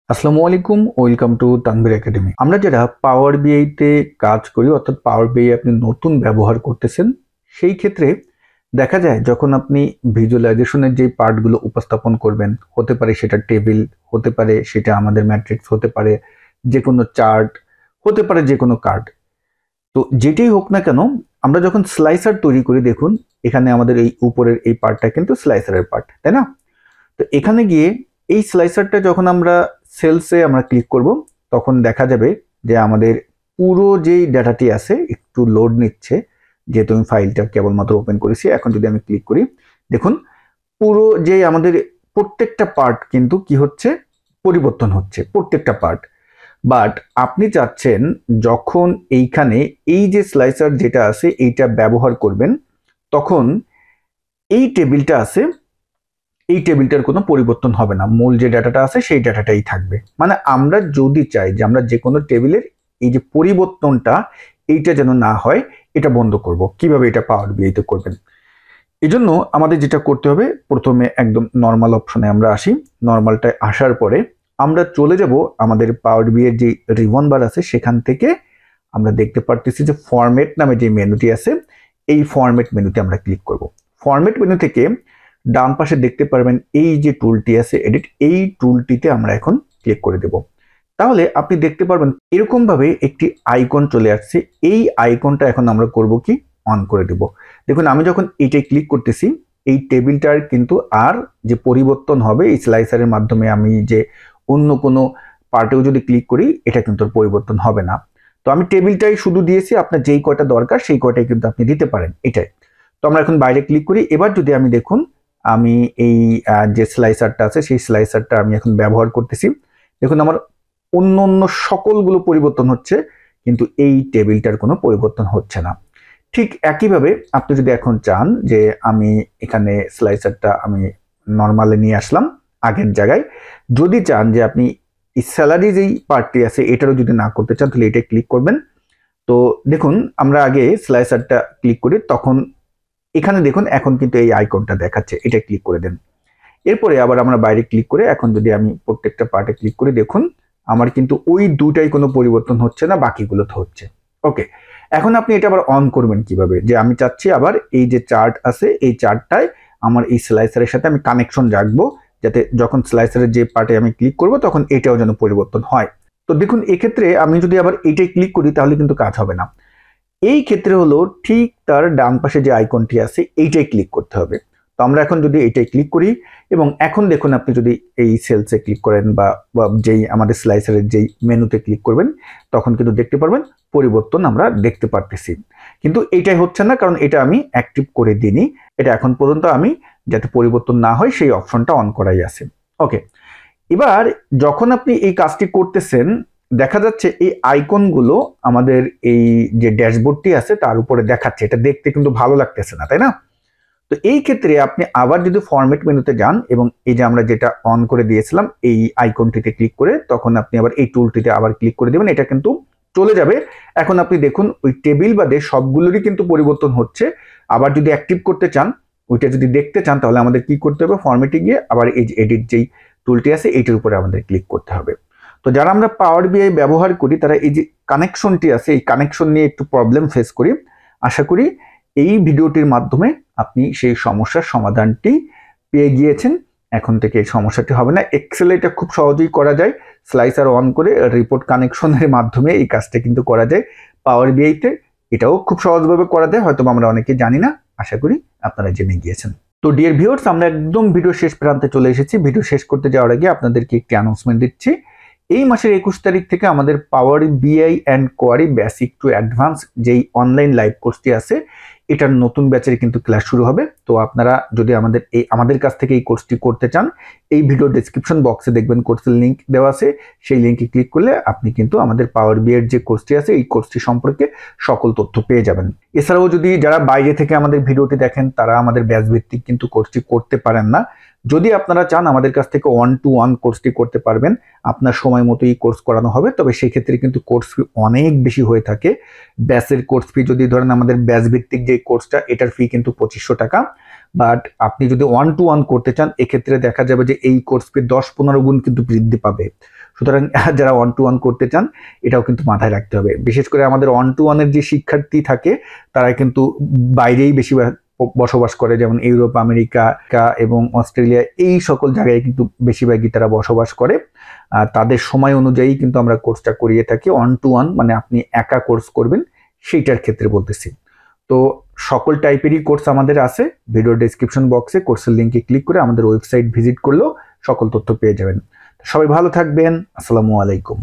আসসালামু আলাইকুম, welcome to Tanvir academy. আমরা যারা পাওয়ার বিআই তে কাজ করি, অর্থাৎ পাওয়ার বিআই আপনি নতুন ব্যবহার করতেছেন, সেই ক্ষেত্রে দেখা যায় যখন আপনি ভিজুয়ালাইজেশনের যে পার্টগুলো উপস্থাপন করবেন, হতে পারে সেটা টেবিল, হতে পারে সেটা আমাদের ম্যাট্রিক্স, হতে পারে যে কোনো চার্ট, হতে পারে যে কোনো কার্ড। তো যেটাই হোক না কেন, আমরা যখন স্লাইসার তৈরি করি, দেখুন এখানে আমাদের এই উপরের এই পার্টটা কিন্তু স্লাইসারের পার্ট, তাই না? তো এখানে গিয়ে এই স্লাইসারটা যখন আমরা সেলসে আমরা ক্লিক করব, তখন দেখা যাবে যে আমাদের পুরো যেই ডাটাটি আছে একটু লোড নিচ্ছে, যেহেতু আমি ফাইলটা কেবলমাত্র ওপেন করেছি। এখন যদি আমি ক্লিক করি, দেখুন পুরো যে আমাদের প্রত্যেকটা পার্ট কিন্তু কি হচ্ছে, পরিবর্তন হচ্ছে প্রত্যেকটা পার্ট। বাট আপনি চাচ্ছেন যখন এইখানে এই যে স্লাইসার যেটা আছে এইটা ব্যবহার করবেন, তখন এই টেবিলটা আছে, এই টেবিলটার কোনো পরিবর্তন হবে না, মূল যে ডাটাটা আছে সেই ডাটাটাই থাকবে। মানে আমরা যদি চাই যে আমরা যে কোনো টেবিলের এই যে পরিবর্তনটা এইটা যেন না হয়, এটা বন্ধ করব। কিভাবে এটা পাওয়ার বিআইতে করবেন? এই জন্য আমাদের যেটা করতে হবে, প্রথমে একদম নর্মাল অপশনে আমরা আসি। নর্মালটায় আসার পরে আমরা চলে যাব আমাদের পাওয়ার বিআইয়ের যে রিবন বার আছে, সেখান থেকে আমরা দেখতে পারতেছি যে ফরম্যাট নামে যে মেনুটি আছে, এই ফরম্যাট মেনুতে আমরা ক্লিক করব। ফরম্যাট মেনু থেকে ডান পাশে দেখতে পারবেন এই যে টুলটি আছে এডিট, এই টুলটিতে আমরা এখন ক্লিক করে দেব। তাহলে আপনি দেখতে পারবেন এরকম ভাবে একটি আইকন চলে আসছে। এই আইকনটা এখন আমরা করব কি, অন করে দেব। দেখুন আমি যখন এইটাই ক্লিক করতেছি, এই টেবিলটার কিন্তু আর যে পরিবর্তন হবে এই স্লাইসারের মাধ্যমে, আমি যে অন্য কোনো পার্টেও যদি ক্লিক করি এটা কিন্তু পরিবর্তন হবে না। তো আমি টেবিলটাই শুধু দিয়েছি, আপনার যেই কয়টা দরকার সেই কয়টাই কিন্তু আপনি দিতে পারেন, এটাই। তো আমরা এখন বাইরে ক্লিক করি। এবার যদি আমি দেখুন, আমি এই যে স্লাইসারটা আছে সেই স্লাইসারটা আমি এখন ব্যবহার করতেছি। দেখুন আমার অন্য অন্য সকলগুলো পরিবর্তন হচ্ছে, কিন্তু এই টেবিলটার কোনো পরিবর্তন হচ্ছে না। ঠিক একইভাবে আপনি যদি এখন চান যে আমি এখানে স্লাইসারটা আমি নর্মালে নিয়ে আসলাম আগের জায়গায়, যদি চান যে আপনি স্যালারি যেই পার্টটি আছে এটারও যদি না করতে চান, তাহলে এটা ক্লিক করবেন। তো দেখুন আমরা আগে স্লাইসারটা ক্লিক করি, তখন এখানে দেখুন এখন কিন্তু এই আইকনটা দেখাচ্ছে, এটা ক্লিক করে দেন। এরপরে আবার আমরা বাইরে ক্লিক করে এখন যদি আমি প্রত্যেকটা পার্টে ক্লিক করি, দেখুন আমার কিন্তু ওই দুটাই কোনো পরিবর্তন হচ্ছে না, বাকিগুলো তো হচ্ছে। ওকে, এখন আপনি এটা আবার অন করবেন কিভাবে, যে আমি চাচ্ছি আবার এই যে চার্ট আছে এই চার্টটায় আমার এই স্লাইসারের সাথে আমি কানেকশন রাখবো, যাতে যখন স্লাইসারের যে পার্টে আমি ক্লিক করব তখন এটাও যেন পরিবর্তন হয়। তো দেখুন এক্ষেত্রে আমি যদি আবার এইটাই ক্লিক করি তাহলে কিন্তু কাজ হবে না। এই ক্ষেত্রে হলো ঠিক তার ডান পাশে যে আইকনটি আছে এইটাই ক্লিক করতে হবে। তো আমরা এখন যদি এইটাই ক্লিক করি, এবং এখন দেখুন আপনি যদি এই সেলসে ক্লিক করেন বা যেই আমাদের স্লাইসারের যেই মেনুতে ক্লিক করবেন, তখন কিন্তু দেখতে পারবেন পরিবর্তন আমরা দেখতে পারতেছি। কিন্তু এইটাই হচ্ছে না, কারণ এটা আমি অ্যাক্টিভ করে দিইনি। এটা এখন পর্যন্ত আমি যাতে পরিবর্তন না হয় সেই অপশনটা অন করাই আছে। ওকে, এবার যখন আপনি এই কাজটি করতেছেন, দেখা যাচ্ছে এই আইকনগুলো আমাদের এই যে ড্যাশবোর্ডটি আছে তার উপরে দেখাচ্ছে। এটা দেখতে কিন্তু ভালো লাগতেছে না, তাই না? তো এই ক্ষেত্রে আপনি আবার যদি ফরম্যাট মেনুতে যান এবং এই যে আমরা যেটা অন করে দিয়েছিলাম এই আইকনটিতে ক্লিক করে, তখন আপনি আবার এই টুলটিতে আবার ক্লিক করে দেবেন, এটা কিন্তু চলে যাবে। এখন আপনি দেখুন ওই টেবিল বাদে সবগুলোরই কিন্তু পরিবর্তন হচ্ছে। আবার যদি অ্যাক্টিভ করতে চান, ওইটা যদি দেখতে চান, তাহলে আমাদের কি করতে হবে, ফরম্যাটে গিয়ে আবার এই যে এডিট যেই টুলটি আছে এইটির উপরে আমাদের ক্লিক করতে হবে। তো যারা আমরা পাওয়ার বিআই ব্যবহার করি তারা এই যে কানেকশনটি আছে এই কানেকশন নিয়ে একটু প্রবলেম ফেস করি। আশা করি এই ভিডিওটির মাধ্যমে আপনি সেই সমস্যার সমাধানটি পেয়ে গিয়েছেন। এখন থেকে এই সমস্যাটি হবে না। এক্সেলে এটা খুব সহজেই করা যায়, স্লাইসার অন করে রিপোর্ট কানেকশনের মাধ্যমে এই কাজটা কিন্তু করা যায়। পাওয়ার বিআইতে এটাও খুব সহজভাবে করা যায়, হয়তো আমরা অনেকে জানি না, আশা করি আপনারা জেনে গিয়েছেন। তো ডিয়ার ভিউয়ার্স, আমরা একদম ভিডিও শেষ প্রান্তে চলে এসেছি। ভিডিও শেষ করতে যাওয়ার আগে আপনাদেরকে একটি অ্যানাউন্সমেন্ট দিচ্ছি। এই মাসের 21 তারিখ থেকে আমাদের Power BI and query basic to advance যেই অনলাইন লাইভ কোর্সটি আছে, এটার নতুন ব্যাচের কিন্তু ক্লাস শুরু হবে। তো আপনারা যদি আমাদের কাছ থেকে এই কোর্সটি করতে চান, এই ভিডিও ডেসক্রিপশন বক্সে দেখবেন কোর্সের লিঙ্ক দেওয়া আছে। সেই লিঙ্কে ক্লিক করলে আপনি কিন্তু আমাদের পাওয়ার বিআই এর যে কোর্সটি আছে এই কোর্সটি সম্পর্কে সকল তথ্য পেয়ে যাবেন। এছাড়াও যদি যারা বাইরে থেকে আমাদের ভিডিওটি দেখেন তারা আমাদের ব্যাচ ভিত্তিক কিন্তু কোর্সটি করতে পারেন না, যদি আপনারা চান আমাদের কাছ থেকে 1-to-1 কোর্সটি করতে পারবেন, আপনার সময় মতোই কোর্স করানো হবে। তবে সেই ক্ষেত্রে কিন্তু কোর্স ফি অনেক বেশি হয়ে থাকে। ব্যাচের কোর্স ফি যদি ধরেন আমাদের ব্যাচ ভিত্তিক যে কোর্সটা, এটার ফি কিন্তু 2500 টাকা। বাট আপনি যদি 1-to-1 করতে চান, এক্ষেত্রে দেখা যাবে যে এই কোর্স ফি 10-15 গুণ কিন্তু বৃদ্ধি পাবে। সুতরাং যারা 1-to-1 করতে চান, এটাও কিন্তু মাথায় রাখতে হবে। বিশেষ করে আমাদের 1-to-1-এর যে শিক্ষার্থী থাকে, তারা কিন্তু বাইরেই বেশি বসবাস করে, যেমন ইউরোপ, আমেরিকা এবং অস্ট্রেলিয়া, এই সকল জায়গায় কিন্তু বেশিরভাগই তারা বসবাস করে। তাদের সময় অনুযায়ী কিন্তু আমরা কোর্সটা করিয়ে থাকি। 1-to-1 মানে আপনি একা কোর্স করবেন, সেইটার ক্ষেত্রে বলতেছি। তো সকল টাইপেরই কোর্স আমাদের আছে। ভিডিও ডেসক্রিপশন বক্সে কোর্সের লিঙ্কে ক্লিক করে আমাদের ওয়েবসাইট ভিজিট করলেও সকল তথ্য পেয়ে যাবেন। সবাই ভালো থাকবেন। আসসালামু আলাইকুম।